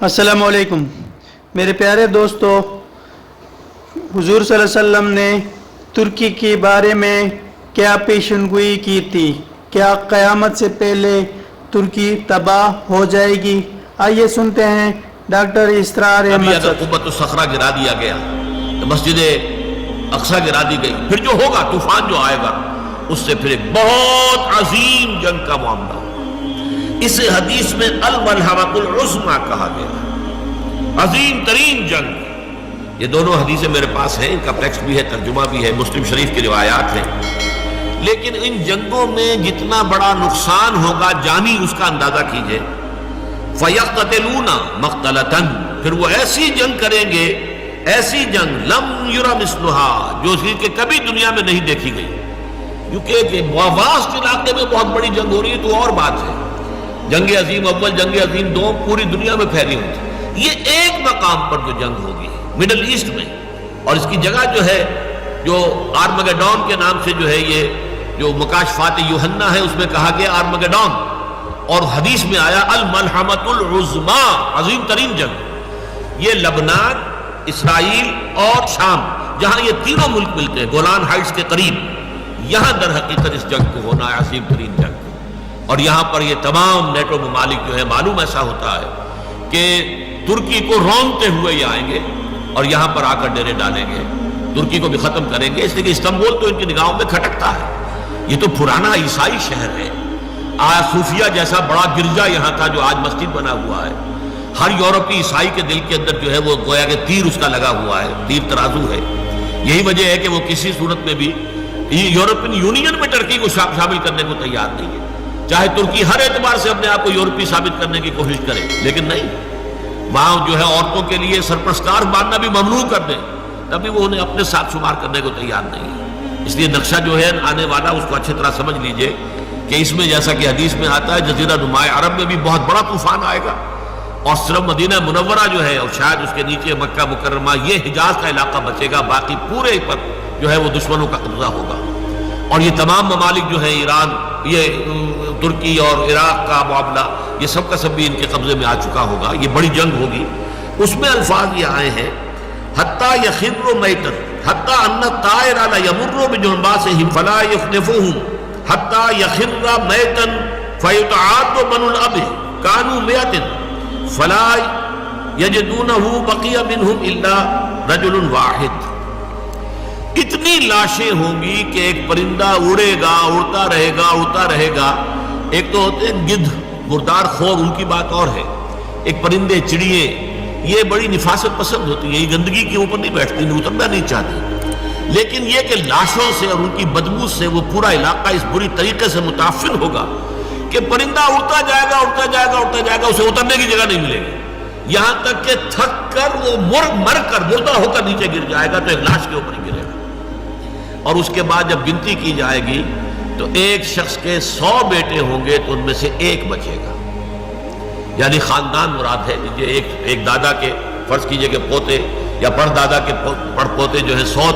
السلام علیکم میرے پیارے دوستو، حضور صلی اللہ علیہ وسلم نے ترکی کے بارے میں کیا پیشن گوئی کی تھی؟ کیا قیامت سے پہلے ترکی تباہ ہو جائے گی؟ آئیے سنتے ہیں ڈاکٹر اسرار احمد اگر قبۃ الصخرہ گرا دیا گیا تو مسجد اقصی گرا دی گئی، پھر جو ہوگا طوفان جو آئے گا اس سے پھر ایک بہت عظیم جنگ کا معاملہ ہوگا۔ اس حدیث میں الملحمۃ العظمیٰ کہا گیا، عظیم ترین جنگ۔ یہ دونوں حدیثیں میرے پاس ہیں، ان کا ٹیکسٹ بھی ہے، ترجمہ بھی ہے، مسلم شریف کی روایات ہیں۔ لیکن ان جنگوں میں جتنا بڑا نقصان ہوگا جانی، اس کا اندازہ کیجئے۔ فَيَقْتَتِلُونَ مَقْتَلَةً، پھر وہ ایسی جنگ کریں گے، ایسی جنگ لم یرى مثلها، جو اسی کے کبھی دنیا میں نہیں دیکھی گئی۔ کیونکہ واسط علاقے میں بہت بڑی جنگ ہو رہی ہے تو اور بات ہے، جنگ عظیم اول، جنگ عظیم دوم پوری دنیا میں پھیلی ہوئی تھی۔ یہ ایک مقام پر جو جنگ ہوگی مڈل ایسٹ میں، اور اس کی جگہ جو ہے جو آرمگیڈون کے نام سے جو ہے یہ جو مکاشفات یوحنا ہے اس میں کہا گیا آرمگیڈون، اور حدیث میں آیا الملحمۃ العظمیٰ، عظیم ترین جنگ۔ یہ لبنان، اسرائیل اور شام، جہاں یہ تینوں ملک ملتے ہیں گولان ہائٹس کے قریب، یہاں در حقیقت اس جنگ کو ہونا ہے، عظیم ترین جنگ۔ اور یہاں پر یہ تمام نیٹو ممالک جو ہے، معلوم ایسا ہوتا ہے کہ ترکی کو رونگتے ہوئے یہ آئیں گے اور یہاں پر آ کر ڈیرے ڈالیں گے، ترکی کو بھی ختم کریں گے، اس لیے کہ استنبول تو ان کی نگاہوں میں کھٹکتا ہے۔ یہ تو پرانا عیسائی شہر ہے، صوفیہ جیسا بڑا گرجا یہاں تھا جو آج مسجد بنا ہوا ہے۔ ہر یورپی عیسائی کے دل کے اندر جو ہے وہ گویا کہ تیر اس کا لگا ہوا ہے، تیر ترازو ہے۔ یہی وجہ ہے کہ وہ کسی صورت میں بھی یورپین یونین میں ترکی کو شامل کرنے کو تیار نہیں ہے، چاہے ترکی ہر اعتبار سے اپنے آپ کو یورپی ثابت کرنے کی کوشش کرے، لیکن نہیں، وہاں جو ہے عورتوں کے لیے سرپرستار ماننا بھی ممنوع کر دیں تبھی وہ انہیں اپنے ساتھ شمار کرنے کو تیار نہیں ہے۔ اس لیے نقشہ جو ہے آنے والا اس کو اچھی طرح سمجھ لیجئے کہ اس میں جیسا کہ حدیث میں آتا ہے جزیرہ نماء عرب میں بھی بہت بڑا طوفان آئے گا، اور صرف مدینہ منورہ جو ہے اور شاید اس کے نیچے مکہ مکرمہ، یہ حجاز کا علاقہ بچے گا، باقی پورے پر جو ہے وہ دشمنوں کا قبضہ ہوگا۔ اور یہ تمام ممالک جو ہیں، ایران، یہ ترکی اور عراق کا معاملہ، یہ سب کا سب بھی ان کے قبضے میں آ چکا ہوگا، یہ بڑی جنگ ہوگی۔ اس میں الفاظ یہ آئے ہیں حتیٰ یخر میتا حتیٰ ان الطائر لیمر بجنباسہم فلا یخلفوہم حتیٰ یخر میتا فیتعاد من الاب کانوا مئۃ فلا یجدونہ بقی منہم الا رجل واحد۔ اتنی لاشیں ہوں گی کہ ایک پرندہ اڑے گا، اڑتا رہے گا، اڑتا رہے گا۔ ایک تو ہوتے ہیں گدھ، مردار خور، ان کی بات اور ہے۔ ایک پرندے، چڑیے، یہ بڑی نفاست پسند ہوتی ہیں، یہ گندگی کے اوپر نہیں بیٹھتی، نہیں اترنا نہیں چاہتی، لیکن یہ کہ لاشوں سے اور ان کی بدبو سے وہ پورا علاقہ اس بری طریقے سے متاثر ہوگا کہ پرندہ اڑتا جائے گا، اڑتا جائے گا، اڑتا جائے گا، اسے اترنے کی جگہ نہیں ملے گی، یہاں تک کہ تھک کر وہ مر کر مردہ ہو کر نیچے گر جائے گا تو ایک لاش کے اوپر ہی گرے گا۔ اور اس کے بعد جب گنتی کی جائے گی تو ایک شخص کے 100 بیٹے ہوں گے تو ان میں سے ایک بچے گا، یعنی خاندان مراد ہے۔ ایک دادا کے فرض کیجئے کہ پوتے یا پڑ دادا کے پڑ پوتے جو ہے 100